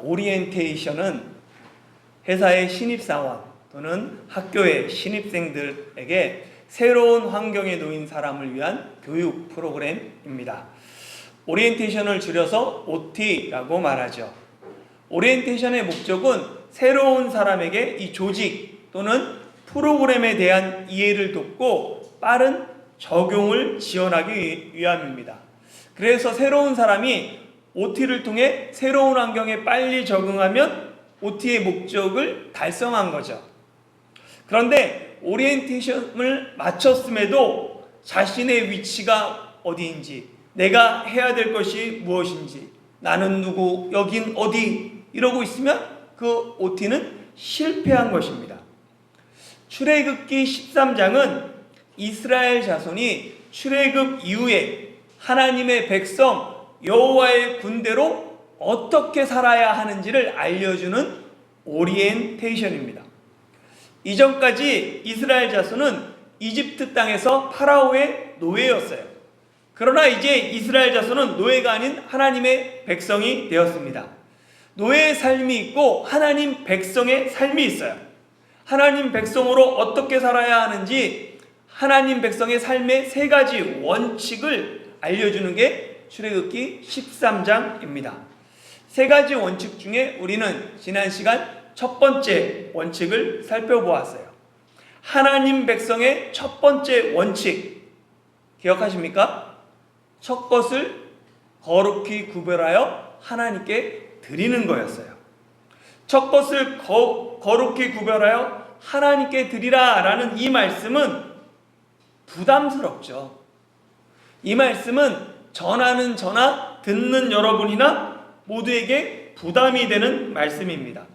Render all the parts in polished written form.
오리엔테이션은 회사의 신입사원 또는 학교의 신입생들에게 새로운 환경에 놓인 사람을 위한 교육 프로그램입니다. 오리엔테이션을 줄여서 OT라고 말하죠. 오리엔테이션의 목적은 새로운 사람에게 이 조직 또는 프로그램에 대한 이해를 돕고 빠른 적용을 지원하기 위함입니다. 그래서 새로운 사람이 OT를 통해 새로운 환경에 빨리 적응하면 OT의 목적을 달성한 거죠. 그런데 오리엔테이션을 마쳤음에도 자신의 위치가 어디인지, 내가 해야 될 것이 무엇인지, 나는 누구, 여긴 어디 이러고 있으면 그 OT는 실패한 것입니다. 출애굽기 13장은 이스라엘 자손이 출애굽 이후에 하나님의 백성 여호와의 군대로 어떻게 살아야 하는지를 알려주는 오리엔테이션입니다. 이전까지 이스라엘 자손은 이집트 땅에서 파라오의 노예였어요. 그러나 이제 이스라엘 자손은 노예가 아닌 하나님의 백성이 되었습니다. 노예의 삶이 있고 하나님 백성의 삶이 있어요. 하나님 백성으로 어떻게 살아야 하는지 하나님 백성의 삶의 세 가지 원칙을 알려주는 게 출애굽기 13장입니다. 세 가지 원칙 중에 우리는 지난 시간 첫 번째 원칙을 살펴보았어요. 하나님 백성의 첫 번째 원칙 기억하십니까? 첫 것을 거룩히 구별하여 하나님께 드리는 거였어요. 첫 것을 거룩히 구별하여 하나님께 드리라 라는 이 말씀은 부담스럽죠. 이 말씀은 전하는 저나 듣는 여러분이나 모두에게 부담이 되는 말씀입니다.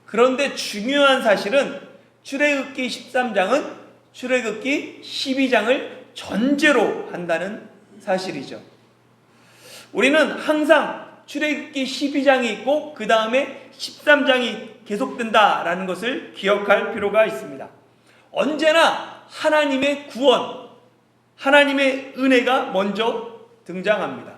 그런데 중요한 사실은 출애굽기 13장은 출애굽기 12장을 전제로 한다는 사실이죠. 우리는 항상 출애굽기 12장이 있고 그 다음에 13장이 계속된다라는 것을 기억할 필요가 있습니다. 언제나 하나님의 구원, 하나님의 은혜가 먼저 등장합니다.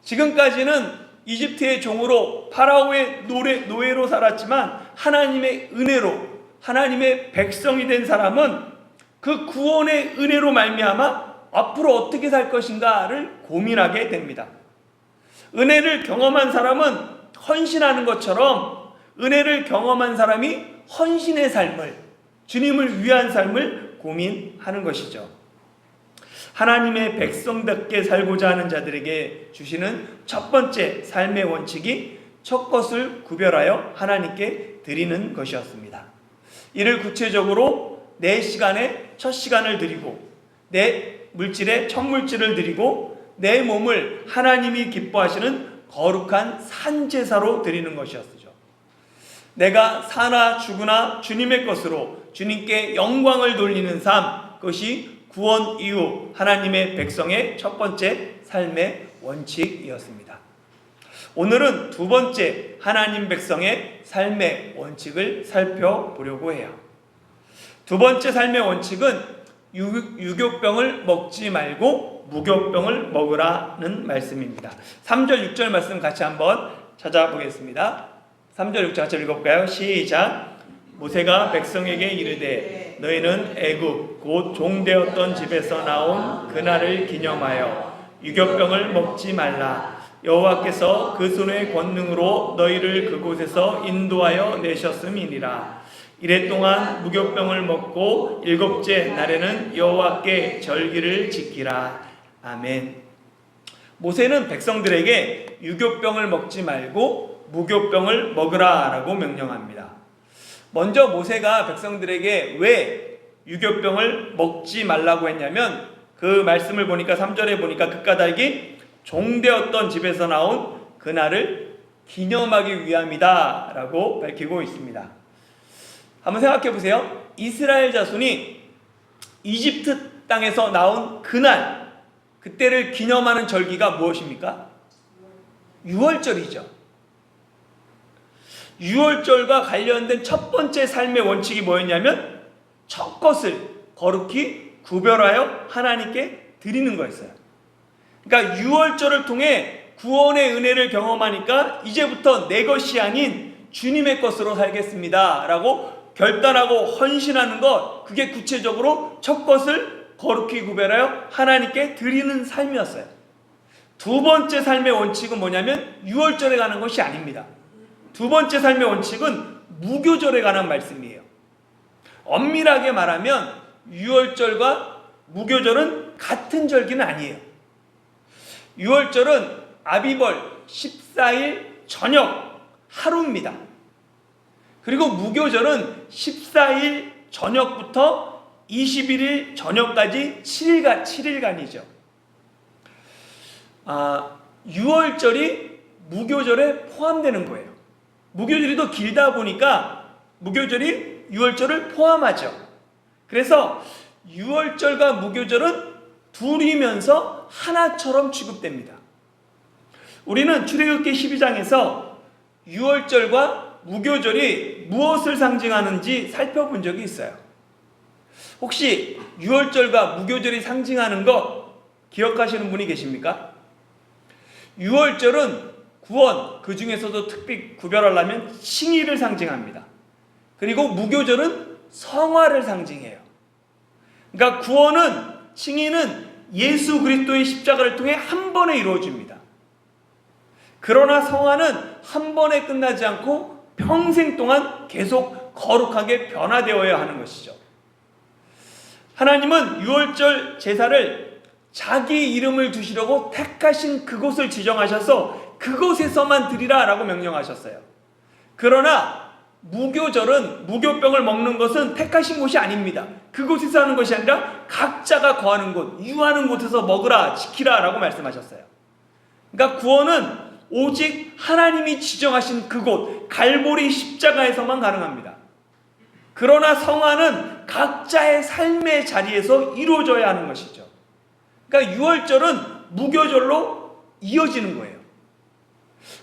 지금까지는 이집트의 종으로 파라오의 노예로 살았지만 하나님의 은혜로 하나님의 백성이 된 사람은 그 구원의 은혜로 말미암아 앞으로 어떻게 살 것인가를 고민하게 됩니다. 은혜를 경험한 사람은 헌신하는 것처럼 은혜를 경험한 사람이 헌신의 삶을, 주님을 위한 삶을 고민하는 것이죠. 하나님의 백성답게 살고자 하는 자들에게 주시는 첫 번째 삶의 원칙이 첫 것을 구별하여 하나님께 드리는 것이었습니다. 이를 구체적으로 내 시간에 첫 시간을 드리고 내 물질에 첫 물질을 드리고 내 몸을 하나님이 기뻐하시는 거룩한 산제사로 드리는 것이었죠. 내가 사나 죽으나 주님의 것으로 주님께 영광을 돌리는 삶, 그것이 구원 이후 하나님의 백성의 첫 번째 삶의 원칙이었습니다. 오늘은 두 번째 하나님 백성의 삶의 원칙을 살펴보려고 해요. 두 번째 삶의 원칙은 유교병을 먹지 말고 무교병을 먹으라는 말씀입니다. 3절 6절 말씀 같이 한번 찾아보겠습니다. 3절 6절 같이 읽어볼까요? 시작. 모세가 백성에게 이르되 너희는 애굽 곧 종되었던 집에서 나온 그날을 기념하여 유교병을 먹지 말라. 여호와께서 그 손의 권능으로 너희를 그곳에서 인도하여 내셨음이니라. 이랫동안 무교병을 먹고 일곱째 날에는 여호와께 절기를 지키라. 아멘. 모세는 백성들에게 유교병을 먹지 말고 무교병을 먹으라 라고 명령합니다. 먼저 모세가 백성들에게 왜 유교병을 먹지 말라고 했냐면 그 말씀을 보니까 3절에 보니까 그 까닭이 종되었던 집에서 나온 그날을 기념하기 위함이다 라고 밝히고 있습니다. 한번 생각해 보세요. 이스라엘 자손이 이집트 땅에서 나온 그날, 그때를 기념하는 절기가 무엇입니까? 유월절이죠. 유월절과 관련된 첫 번째 삶의 원칙이 뭐였냐면 첫 것을 거룩히 구별하여 하나님께 드리는 거였어요. 그러니까 유월절을 통해 구원의 은혜를 경험하니까 이제부터 내 것이 아닌 주님의 것으로 살겠습니다 라고 결단하고 헌신하는 것, 그게 구체적으로 첫 것을 거룩히 구별하여 하나님께 드리는 삶이었어요. 두 번째 삶의 원칙은 뭐냐면 유월절에 관한 것이 아닙니다. 두 번째 삶의 원칙은 무교절에 관한 말씀이에요. 엄밀하게 말하면 유월절과 무교절은 같은 절기는 아니에요. 유월절은 아비벌 14일 저녁 하루입니다. 그리고 무교절은 14일 저녁부터 21일 저녁까지 7일간이죠. 유월절이 무교절에 포함되는 거예요. 무교절이 더 길다 보니까 무교절이 유월절을 포함하죠. 그래서 유월절과 무교절은 둘이면서 하나처럼 취급됩니다. 우리는 출애굽기 12장에서 유월절과 무교절이 무엇을 상징하는지 살펴본 적이 있어요. 혹시 유월절과 무교절이 상징하는 것 기억하시는 분이 계십니까? 유월절은 구원, 그 중에서도 특히 구별하려면 칭의를 상징합니다. 그리고 무교절은 성화를 상징해요. 그러니까 구원은, 칭의는 예수 그리스도의 십자가를 통해 한 번에 이루어집니다. 그러나 성화는 한 번에 끝나지 않고 평생 동안 계속 거룩하게 변화되어야 하는 것이죠. 하나님은 유월절 제사를 자기 이름을 두시려고 택하신 그곳을 지정하셔서 그곳에서만 드리라 라고 명령하셨어요. 그러나 무교절은, 무교병을 먹는 것은 택하신 곳이 아닙니다. 그곳에서 하는 것이 아니라 각자가 거하는 곳, 유하는 곳에서 먹으라, 지키라 라고 말씀하셨어요. 그러니까 구원은 오직 하나님이 지정하신 그곳, 갈보리 십자가에서만 가능합니다. 그러나 성화는 각자의 삶의 자리에서 이루어져야 하는 것이죠. 그러니까 유월절은 무교절로 이어지는 거예요.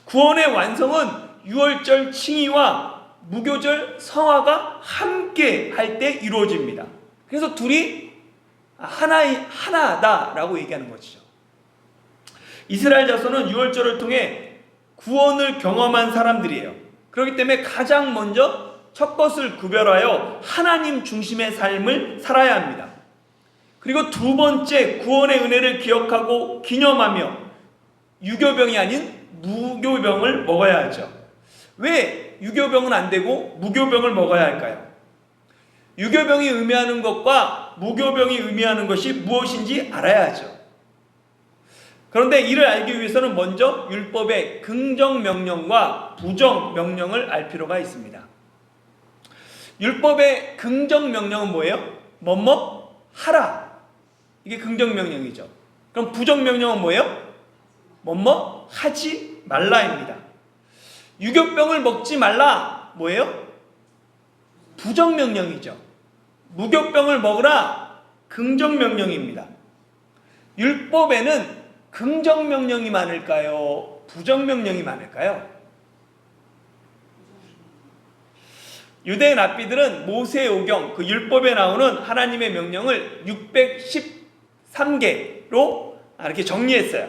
구원의 완성은 유월절 칭의와 무교절 성화가 함께 할 때 이루어집니다. 그래서 둘이 하나다라고 얘기하는 것이죠. 이스라엘 자손은 유월절을 통해 구원을 경험한 사람들이에요. 그렇기 때문에 가장 먼저 첫 것을 구별하여 하나님 중심의 삶을 살아야 합니다. 그리고 두 번째, 구원의 은혜를 기억하고 기념하며 유교병이 아닌 무교병을 먹어야 하죠. 왜 유교병은 안 되고 무교병을 먹어야 할까요? 유교병이 의미하는 것과 무교병이 의미하는 것이 무엇인지 알아야 하죠. 그런데 이를 알기 위해서는 먼저 율법의 긍정 명령과 부정 명령을 알 필요가 있습니다. 율법의 긍정 명령은 뭐예요? 뭐뭐 하라. 이게 긍정 명령이죠. 그럼 부정 명령은 뭐예요? 뭐뭐 하지 말라입니다. 유교병을 먹지 말라. 뭐예요? 부정 명령이죠. 무교병을 먹으라. 긍정 명령입니다. 율법에는 긍정 명령이 많을까요? 부정 명령이 많을까요? 유대 랍비들은 모세오경, 그 율법에 나오는 하나님의 명령을 613개로 이렇게 정리했어요.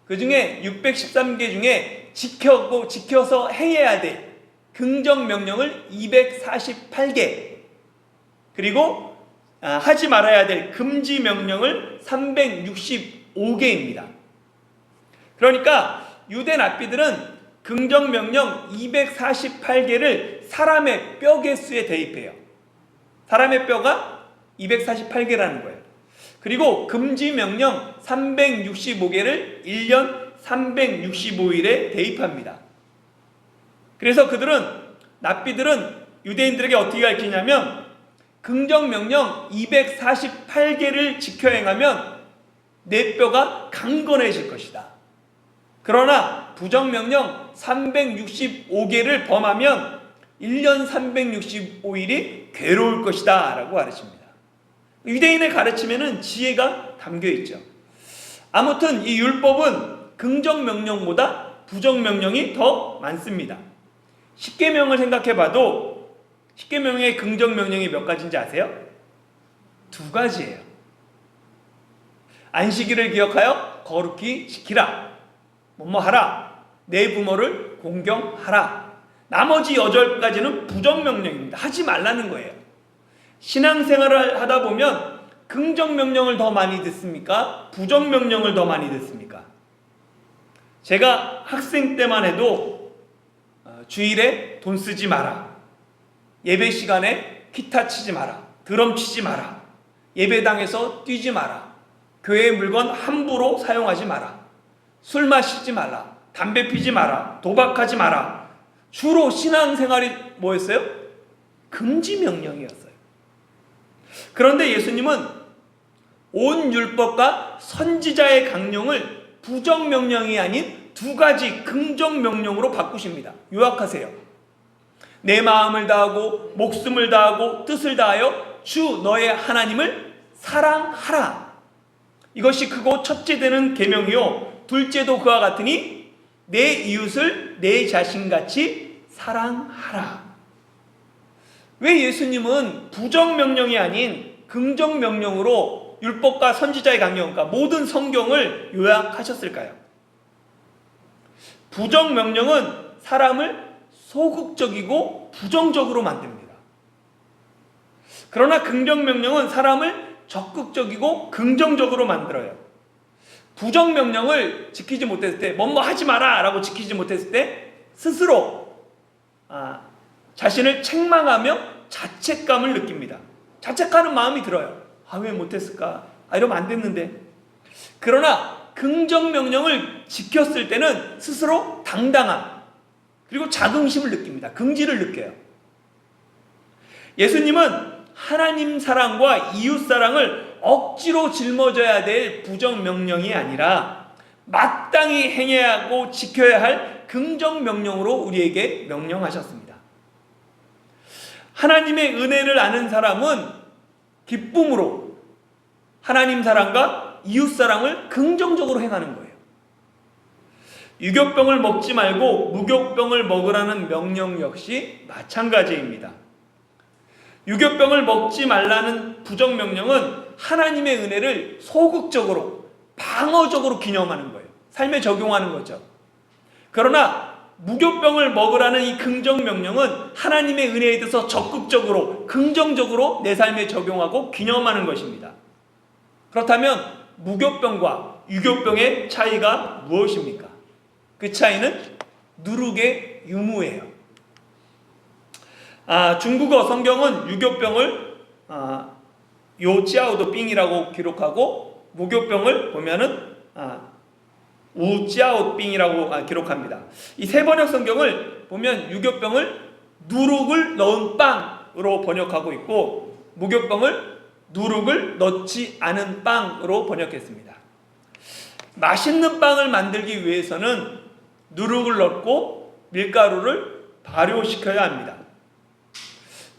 그 중에 613개 중에 지켜서 행해야 될 긍정 명령을 248개, 그리고 하지 말아야 될 금지 명령을 365개입니다. 그러니까 유대 랍비들은 긍정 명령 248개를 사람의 뼈 개수에 대입해요. 사람의 뼈가 248개라는 거예요. 그리고 금지 명령 365개를 1년 365일에 대입합니다. 그래서 랍비들은 유대인들에게 어떻게 가르치냐면 긍정 명령 248개를 지켜 행하면 내 뼈가 강건해질 것이다. 그러나 부정명령 365개를 범하면 1년 365일이 괴로울 것이다 라고 가르칩니다. 유대인의 가르침에는 지혜가 담겨있죠. 아무튼 이 율법은 긍정명령보다 부정명령이 더 많습니다. 십계명을 생각해봐도 십계명의 긍정명령이 몇 가지인지 아세요? 2가지예요. 안식일을 기억하여 거룩히 지키라. 뭐뭐 하라. 내 부모를 공경하라. 나머지 8가지는 부정명령입니다. 하지 말라는 거예요. 신앙생활을 하다 보면 긍정명령을 더 많이 듣습니까? 부정명령을 더 많이 듣습니까? 제가 학생 때만 해도 주일에 돈 쓰지 마라. 예배 시간에 기타 치지 마라. 드럼 치지 마라. 예배당에서 뛰지 마라. 교회 물건 함부로 사용하지 마라. 술 마시지 말라. 담배 피지 마라. 도박하지 마라. 주로 신앙생활이 뭐였어요? 금지 명령이었어요. 그런데 예수님은 온 율법과 선지자의 강령을 부정명령이 아닌 2가지 긍정명령으로 바꾸십니다. 요약하세요. 내 마음을 다하고 목숨을 다하고 뜻을 다하여 주 너의 하나님을 사랑하라. 이것이 크고 첫째 되는 계명이요 둘째도 그와 같으니 내 이웃을 내 자신같이 사랑하라. 왜 예수님은 부정명령이 아닌 긍정명령으로 율법과 선지자의 강령, 그러니까 모든 성경을 요약하셨을까요? 부정명령은 사람을 소극적이고 부정적으로 만듭니다. 그러나 긍정명령은 사람을 적극적이고 긍정적으로 만들어요. 부정명령을 지키지 못했을 때, 뭐뭐 하지 마라 라고 지키지 못했을 때 스스로 자신을 책망하며 자책감을 느낍니다. 자책하는 마음이 들어요. 왜 못했을까? 이러면 안 됐는데. 그러나 긍정명령을 지켰을 때는 스스로 당당함 그리고 자긍심을 느낍니다. 긍지를 느껴요. 예수님은 하나님 사랑과 이웃 사랑을 억지로 짊어져야 될 부정명령이 아니라 마땅히 행해야 하고 지켜야 할 긍정명령으로 우리에게 명령하셨습니다. 하나님의 은혜를 아는 사람은 기쁨으로 하나님 사랑과 이웃 사랑을 긍정적으로 행하는 거예요. 유교병을 먹지 말고 무교병을 먹으라는 명령 역시 마찬가지입니다. 유교병을 먹지 말라는 부정명령은 하나님의 은혜를 소극적으로 방어적으로 기념하는 거예요. 삶에 적용하는 거죠. 그러나 무교병을 먹으라는 이 긍정명령은 하나님의 은혜에 대해서 적극적으로 긍정적으로 내 삶에 적용하고 기념하는 것입니다. 그렇다면 무교병과 유교병의 차이가 무엇입니까? 그 차이는 누룩의 유무예요. 중국어 성경은 유교병을 요지아오도빙이라고 기록하고 무교병을 보면은 우지아오빙이라고 기록합니다. 이 세 번역 성경을 보면 유교병을 누룩을 넣은 빵으로 번역하고 있고 무교병을 누룩을 넣지 않은 빵으로 번역했습니다. 맛있는 빵을 만들기 위해서는 누룩을 넣고 밀가루를 발효시켜야 합니다.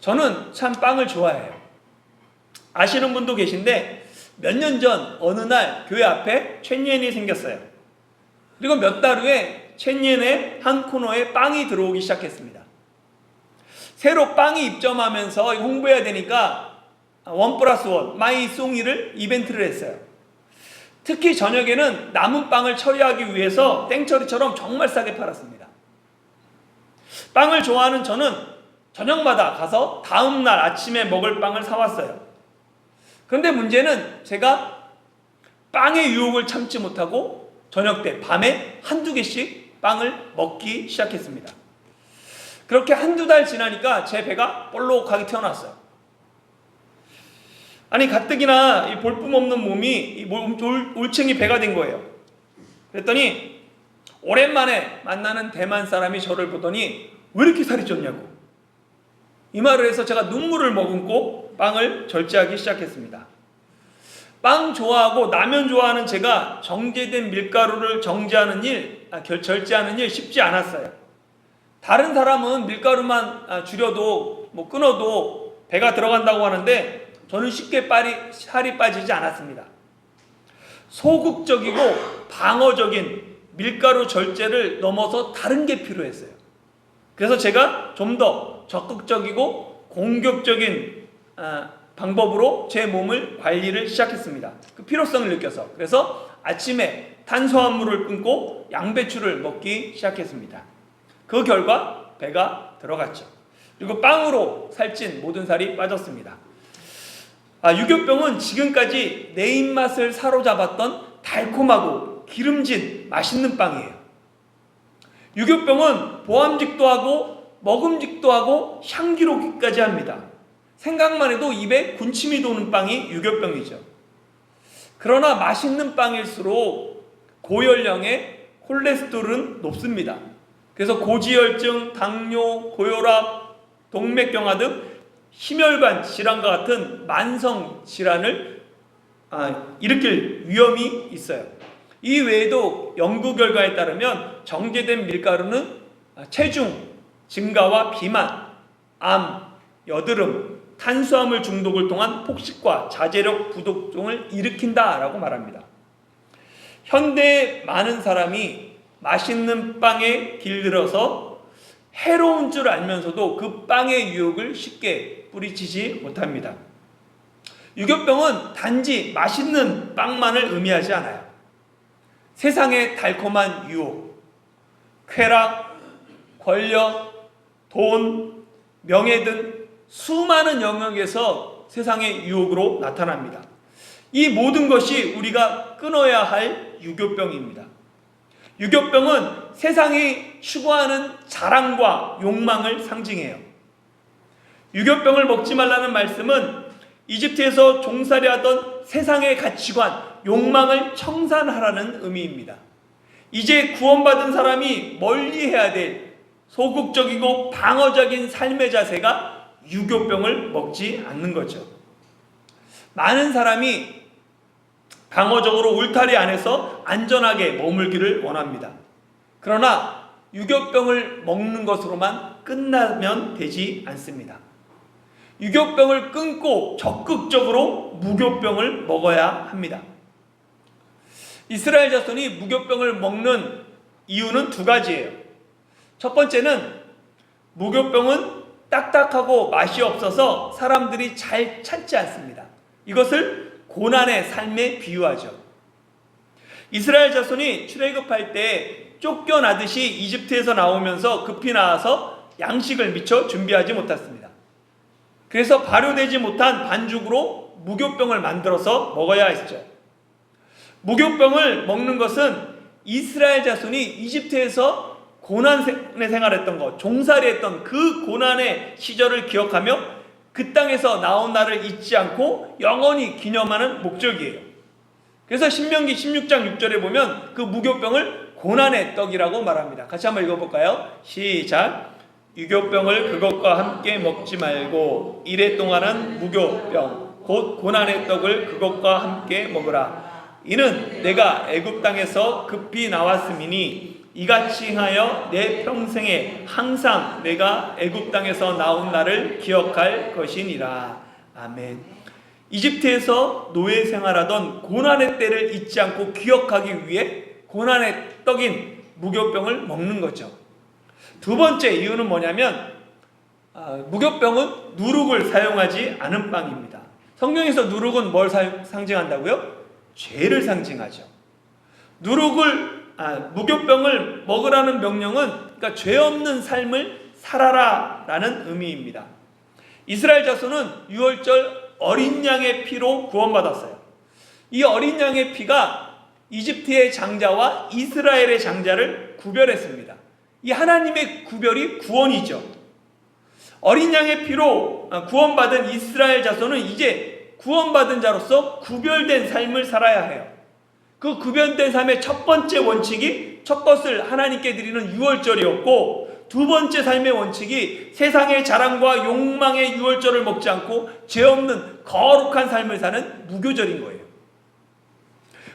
저는 참 빵을 좋아해요. 아시는 분도 계신데 몇 년 전 어느 날 교회 앞에 첸옌이 생겼어요. 그리고 몇 달 후에 첸옌의 한 코너에 빵이 들어오기 시작했습니다. 새로 빵이 입점하면서 홍보해야 되니까 1+1 마이송이를 이벤트를 했어요. 특히 저녁에는 남은 빵을 처리하기 위해서 땡처리처럼 정말 싸게 팔았습니다. 빵을 좋아하는 저는 저녁마다 가서 다음날 아침에 먹을 빵을 사왔어요. 그런데 문제는 제가 빵의 유혹을 참지 못하고 저녁 때 밤에 한두 개씩 빵을 먹기 시작했습니다. 그렇게 한두 달 지나니까 제 배가 볼록하게 튀어나왔어요. 아니 가뜩이나 이 볼품없는 몸이 올챙이 배가 된 거예요. 그랬더니 오랜만에 만나는 대만 사람이 저를 보더니 왜 이렇게 살이 쪘냐고 이 말을 해서 제가 눈물을 머금고 빵을 절제하기 시작했습니다. 빵 좋아하고 라면 좋아하는 제가 정제된 밀가루를 절제하는 일 쉽지 않았어요. 다른 사람은 밀가루만 줄여도 끊어도 배가 들어간다고 하는데 저는 쉽게 살이 빠지지 않았습니다. 소극적이고 방어적인 밀가루 절제를 넘어서 다른 게 필요했어요. 그래서 제가 좀 더 적극적이고 공격적인 방법으로 제 몸을 관리를 시작했습니다. 그 필요성을 느껴서. 그래서 아침에 탄수화물을 끊고 양배추를 먹기 시작했습니다. 그 결과 배가 들어갔죠. 그리고 빵으로 살찐 모든 살이 빠졌습니다. 유교병은 지금까지 내 입맛을 사로잡았던 달콤하고 기름진 맛있는 빵이에요. 유교병은 보암직도 하고 먹음직도 하고 향기롭기까지 합니다. 생각만 해도 입에 군침이 도는 빵이 유교병이죠. 그러나 맛있는 빵일수록 고연령의 콜레스테롤은 높습니다. 그래서 고지혈증, 당뇨, 고혈압, 동맥경화 등 심혈관 질환과 같은 만성 질환을 일으킬 위험이 있어요. 이 외에도 연구 결과에 따르면 정제된 밀가루는 체중 증가와 비만, 암, 여드름, 탄수화물 중독을 통한 폭식과 자제력 부족증을 일으킨다라고 말합니다. 현대의 많은 사람이 맛있는 빵에 길들어서 해로운 줄 알면서도 그 빵의 유혹을 쉽게 뿌리치지 못합니다. 유교병은 단지 맛있는 빵만을 의미하지 않아요. 세상의 달콤한 유혹, 쾌락, 권력, 돈, 명예 등 수많은 영역에서 세상의 유혹으로 나타납니다. 이 모든 것이 우리가 끊어야 할 유교병입니다. 유교병은 세상이 추구하는 자랑과 욕망을 상징해요. 유교병을 먹지 말라는 말씀은 이집트에서 종살이 하던 세상의 가치관, 욕망을 청산하라는 의미입니다. 이제 구원받은 사람이 멀리해야 될 소극적이고 방어적인 삶의 자세가 유교병을 먹지 않는 거죠. 많은 사람이 방어적으로 울타리 안에서 안전하게 머물기를 원합니다. 그러나 유교병을 먹는 것으로만 끝나면 되지 않습니다. 유교병을 끊고 적극적으로 무교병을 먹어야 합니다. 이스라엘 자손이 무교병을 먹는 이유는 두 가지예요. 첫 번째는 무교병은 딱딱하고 맛이 없어서 사람들이 잘 찾지 않습니다. 이것을 고난의 삶에 비유하죠. 이스라엘 자손이 출애굽할 때 쫓겨나듯이 이집트에서 나오면서 급히 나와서 양식을 미처 준비하지 못했습니다. 그래서 발효되지 못한 반죽으로 무교병을 만들어서 먹어야 했죠. 무교병을 먹는 것은 이스라엘 자손이 이집트에서 고난의 생활했던 것, 종살이했던 그 고난의 시절을 기억하며 그 땅에서 나온 날을 잊지 않고 영원히 기념하는 목적이에요. 그래서 신명기 16장 6절에 보면 그 무교병을 고난의 떡이라고 말합니다. 같이 한번 읽어볼까요? 시작. 유교병을 그것과 함께 먹지 말고 이래 동안은 무교병 곧 고난의 떡을 그것과 함께 먹으라. 이는 내가 애굽 땅에서 급히 나왔음이니 이같이 하여 내 평생에 항상 내가 애굽 땅에서 나온 날을 기억할 것이니라. 아멘. 이집트에서 노예 생활하던 고난의 때를 잊지 않고 기억하기 위해 고난의 떡인 무교병을 먹는 거죠. 두 번째 이유는 뭐냐면 무교병은 누룩을 사용하지 않은 빵입니다. 성경에서 누룩은 뭘 상징한다고요? 죄를 상징하죠. 무교병을 먹으라는 명령은 그러니까 죄 없는 삶을 살아라 라는 의미입니다. 이스라엘 자손은 유월절 어린 양의 피로 구원받았어요. 이 어린 양의 피가 이집트의 장자와 이스라엘의 장자를 구별했습니다. 이 하나님의 구별이 구원이죠. 어린 양의 피로 구원받은 이스라엘 자손은 이제 구원받은 자로서 구별된 삶을 살아야 해요. 그 구별된 삶의 첫 번째 원칙이 첫 것을 하나님께 드리는 유월절이었고, 두 번째 삶의 원칙이 세상의 자랑과 욕망의 유월절을 먹지 않고 죄 없는 거룩한 삶을 사는 무교절인 거예요.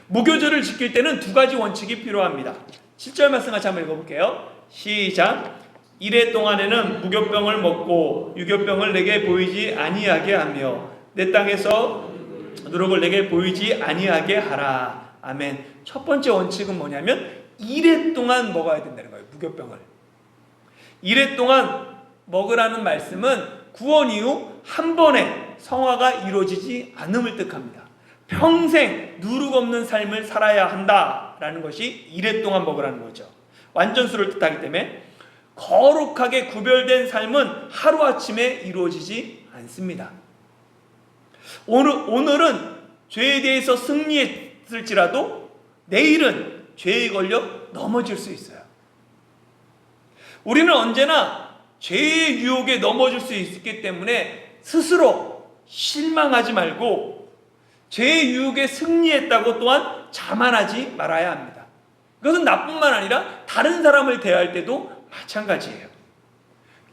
무교절을 지킬 때는 두 가지 원칙이 필요합니다. 7절 말씀 같이 한번 읽어볼게요. 시작. 이래 동안에는 무교병을 먹고 유교병을 내게 보이지 아니하게 하며 내 땅에서 누룩을 내게 보이지 아니하게 하라. 아멘. 첫 번째 원칙은 뭐냐면 이래 동안 먹어야 된다는 거예요. 무교병을. 이래 동안 먹으라는 말씀은 구원 이후 한 번에 성화가 이루어지지 않음을 뜻합니다. 평생 누룩 없는 삶을 살아야 한다라는 먹으라라는 것이 이래 동안 먹으라는 거죠. 완전수를 뜻하기 때문에 거룩하게 구별된 삶은 하루아침에 이루어지지 않습니다. 오늘은 죄에 대해서 승리했을지라도 내일은 죄에 걸려 넘어질 수 있어요. 우리는 언제나 죄의 유혹에 넘어질 수 있기 때문에 스스로 실망하지 말고 죄의 유혹에 승리했다고 또한 자만하지 말아야 합니다. 그것은 나뿐만 아니라 다른 사람을 대할 때도 마찬가지예요.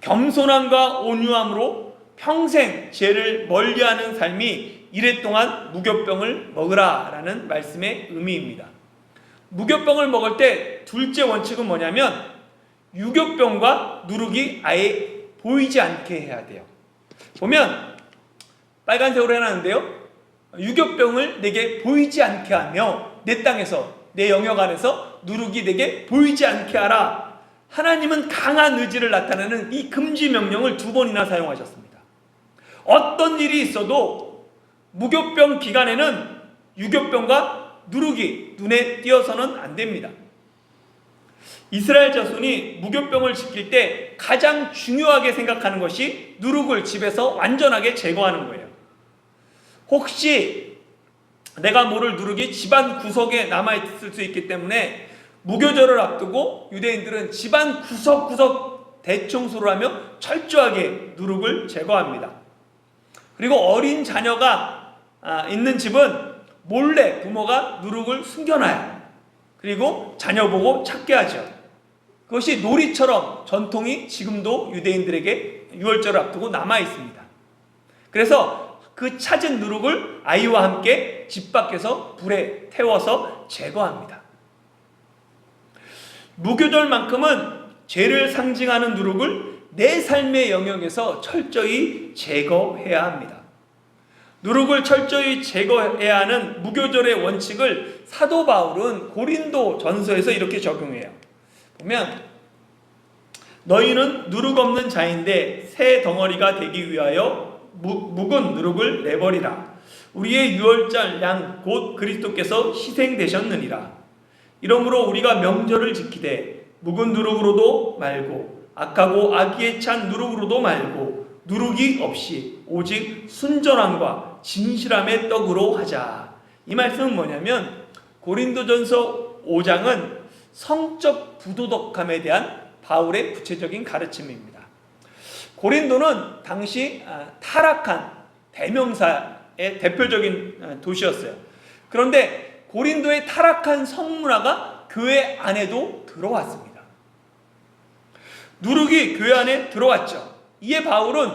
겸손함과 온유함으로 평생 죄를 멀리하는 삶이 이랫동안 무교병을 먹으라 라는 말씀의 의미입니다. 무교병을 먹을 때 둘째 원칙은 뭐냐면 유교병과 누룩이 아예 보이지 않게 해야 돼요. 보면 빨간색으로 해놨는데요, 유교병을 내게 보이지 않게 하며 내 땅에서 내 영역 안에서 누룩이 내게 보이지 않게 하라. 하나님은 강한 의지를 나타내는 이 금지 명령을 2번이나 사용하셨습니다. 어떤 일이 있어도 무교병 기간에는 유교병과 누룩이 눈에 띄어서는 안 됩니다. 이스라엘 자손이 무교병을 지킬 때 가장 중요하게 생각하는 것이 누룩을 집에서 완전하게 제거하는 거예요. 혹시 내가 모를 누룩이 집안 구석에 남아있을 수 있기 때문에 무교절을 앞두고 유대인들은 집안 구석구석 대청소를 하며 철저하게 누룩을 제거합니다. 그리고 어린 자녀가 있는 집은 몰래 부모가 누룩을 숨겨놔요. 그리고 자녀 보고 찾게 하죠. 그것이 놀이처럼 전통이 지금도 유대인들에게 유월절을 앞두고 남아 있습니다. 그래서 그 찾은 누룩을 아이와 함께 집 밖에서 불에 태워서 제거합니다. 무교절만큼은 죄를 상징하는 누룩을 내 삶의 영역에서 철저히 제거해야 합니다. 누룩을 철저히 제거해야 하는 무교절의 원칙을 사도 바울은 고린도 전서에서 이렇게 적용해요. 보면 너희는 누룩 없는 자인데 새 덩어리가 되기 위하여 묵은 누룩을 내버리라. 우리의 유월절 양 곧 그리스도께서 희생되셨느니라. 이러므로 우리가 명절을 지키되 묵은 누룩으로도 말고 악하고 악의에 찬 누룩으로도 말고 누룩이 없이 오직 순전함과 진실함의 떡으로 하자. 이 말씀은 뭐냐면 고린도전서 5장은 성적 부도덕함에 대한 바울의 구체적인 가르침입니다. 고린도는 당시 타락한 대명사의 대표적인 도시였어요. 그런데 고린도의 타락한 성문화가 교회 안에도 들어왔습니다. 누룩이 교회 안에 들어왔죠. 이에 바울은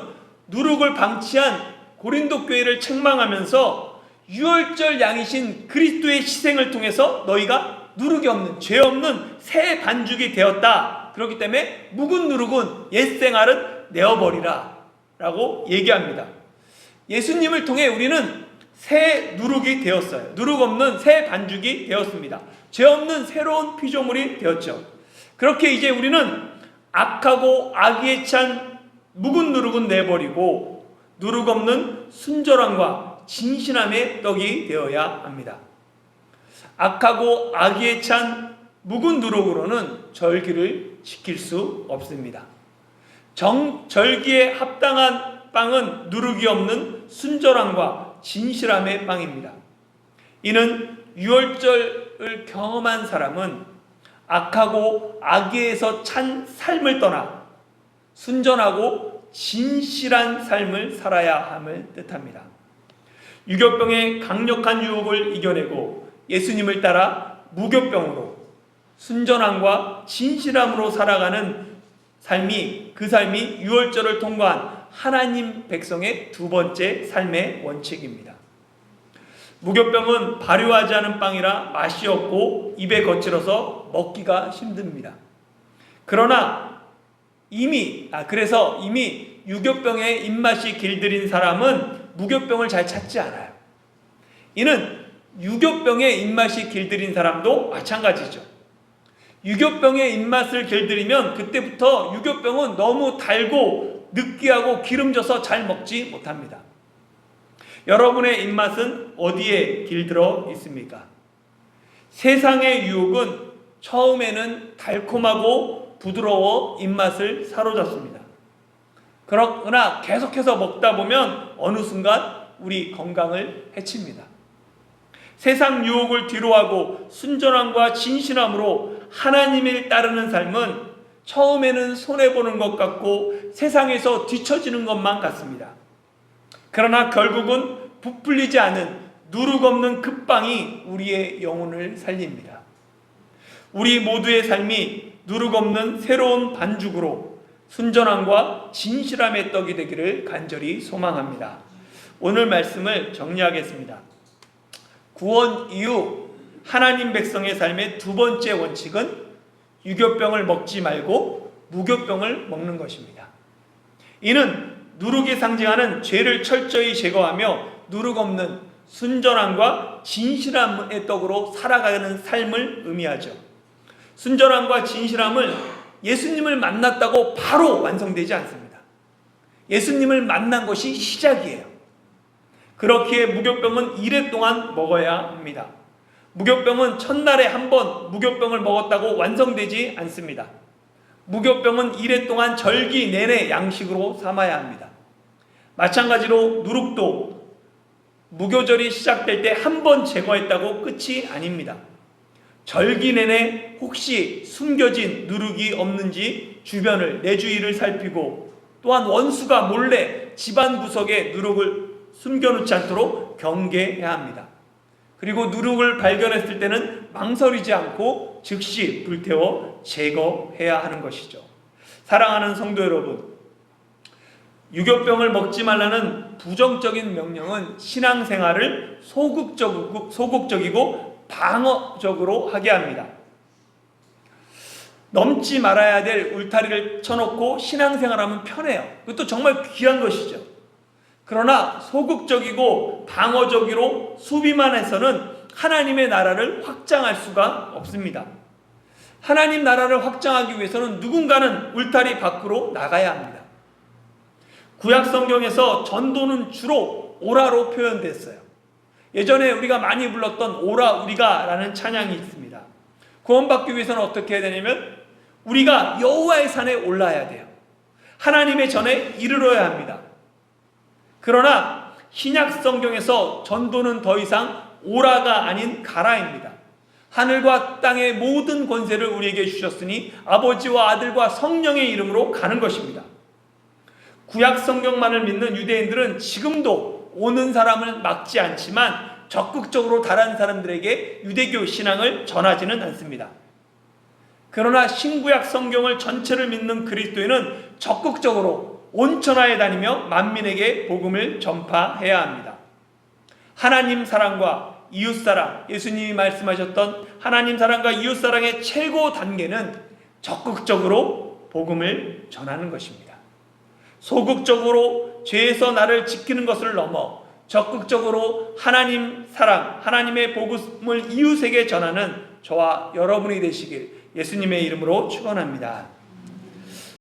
누룩을 방치한 고린도 교회를 책망하면서 유월절 양이신 그리스도의 희생을 통해서 너희가 누룩이 없는 죄 없는 새 반죽이 되었다. 그렇기 때문에 묵은 누룩은 옛생활은 내어버리라 라고 얘기합니다. 예수님을 통해 우리는 새 누룩이 되었어요. 누룩 없는 새 반죽이 되었습니다. 죄 없는 새로운 피조물이 되었죠. 그렇게 이제 우리는 악하고 악의에 찬 묵은 누룩은 내버리고 누룩 없는 순전함과 진실함의 떡이 되어야 합니다. 악하고 악의에 찬 묵은 누룩으로는 절기를 지킬 수 없습니다. 절기에 합당한 빵은 누룩이 없는 순전함과 진실함의 빵입니다. 이는 유월절을 경험한 사람은 악하고 악의에서 찬 삶을 떠나 순전하고 진실한 삶을 살아야 함을 뜻합니다. 유교병의 강력한 유혹을 이겨내고 예수님을 따라 무교병으로 순전함과 진실함으로 살아가는 삶이 그 삶이 유월절을 통과한 하나님 백성의 2번째 삶의 원칙입니다. 무교병은 발효하지 않은 빵이라 맛이 없고 입에 거칠어서 먹기가 힘듭니다. 그러나 그래서 이미 유교병의 입맛이 길들인 사람은 무교병을 잘 찾지 않아요. 이는 유교병의 입맛이 길들인 사람도 마찬가지죠. 유교병의 입맛을 길들이면 그때부터 유교병은 너무 달고 느끼하고 기름져서 잘 먹지 못합니다. 여러분의 입맛은 어디에 길들어 있습니까? 세상의 유혹은 처음에는 달콤하고 부드러워 입맛을 사로잡습니다. 그러나 계속해서 먹다 보면 어느 순간 우리 건강을 해칩니다. 세상 유혹을 뒤로하고 순전함과 진실함으로 하나님을 따르는 삶은 처음에는 손해보는 것 같고 세상에서 뒤처지는 것만 같습니다. 그러나 결국은 부풀리지 않은 누룩 없는 급빵이 우리의 영혼을 살립니다. 우리 모두의 삶이 누룩 없는 새로운 반죽으로 순전함과 진실함의 떡이 되기를 간절히 소망합니다. 오늘 말씀을 정리하겠습니다. 구원 이후 하나님 백성의 삶의 두 번째 원칙은 유교병을 먹지 말고 무교병을 먹는 것입니다. 이는 누룩이 상징하는 죄를 철저히 제거하며 누룩 없는 순전함과 진실함의 떡으로 살아가는 삶을 의미하죠. 순전함과 진실함은 예수님을 만났다고 바로 완성되지 않습니다. 예수님을 만난 것이 시작이에요. 그렇기에 무교병은 이래 동안 먹어야 합니다. 무교병은 첫날에 한 번 무교병을 먹었다고 완성되지 않습니다. 무교병은 이래 동안 절기 내내 양식으로 삼아야 합니다. 마찬가지로 누룩도 무교절이 시작될 때 한 번 제거했다고 끝이 아닙니다. 절기 내내 혹시 숨겨진 누룩이 없는지 주변을 내 주위를 살피고 또한 원수가 몰래 집안 구석에 누룩을 숨겨놓지 않도록 경계해야 합니다. 그리고 누룩을 발견했을 때는 망설이지 않고 즉시 불태워 제거해야 하는 것이죠. 사랑하는 성도 여러분, 유교병을 먹지 말라는 부정적인 명령은 신앙생활을 소극적이고 방어적으로 하게 합니다. 넘지 말아야 될 울타리를 쳐놓고 신앙생활하면 편해요. 그것도 정말 귀한 것이죠. 그러나 소극적이고 방어적으로 수비만 해서는 하나님의 나라를 확장할 수가 없습니다. 하나님 나라를 확장하기 위해서는 누군가는 울타리 밖으로 나가야 합니다. 구약 성경에서 전도는 주로 오라로 표현됐어요. 예전에 우리가 많이 불렀던 오라 우리가 라는 찬양이 있습니다. 구원받기 위해서는 어떻게 해야 되냐면 우리가 여호와의 산에 올라야 돼요. 하나님의 전에 이르러야 합니다. 그러나 신약 성경에서 전도는 더 이상 오라가 아닌 가라입니다. 하늘과 땅의 모든 권세를 우리에게 주셨으니 아버지와 아들과 성령의 이름으로 가는 것입니다. 구약 성경만을 믿는 유대인들은 지금도 오는 사람을 막지 않지만 적극적으로 다른 사람들에게 유대교 신앙을 전하지는 않습니다. 그러나 신구약 성경을 전체를 믿는 그리스도인은 적극적으로 온천하에 다니며 만민에게 복음을 전파해야 합니다. 하나님 사랑과 이웃사랑, 예수님이 말씀하셨던 하나님 사랑과 이웃사랑의 최고 단계는 적극적으로 복음을 전하는 것입니다. 소극적으로 죄에서 나를 지키는 것을 넘어 적극적으로 하나님 사랑, 하나님의 복음을 이웃에게 전하는 저와 여러분이 되시길 예수님의 이름으로 축원합니다.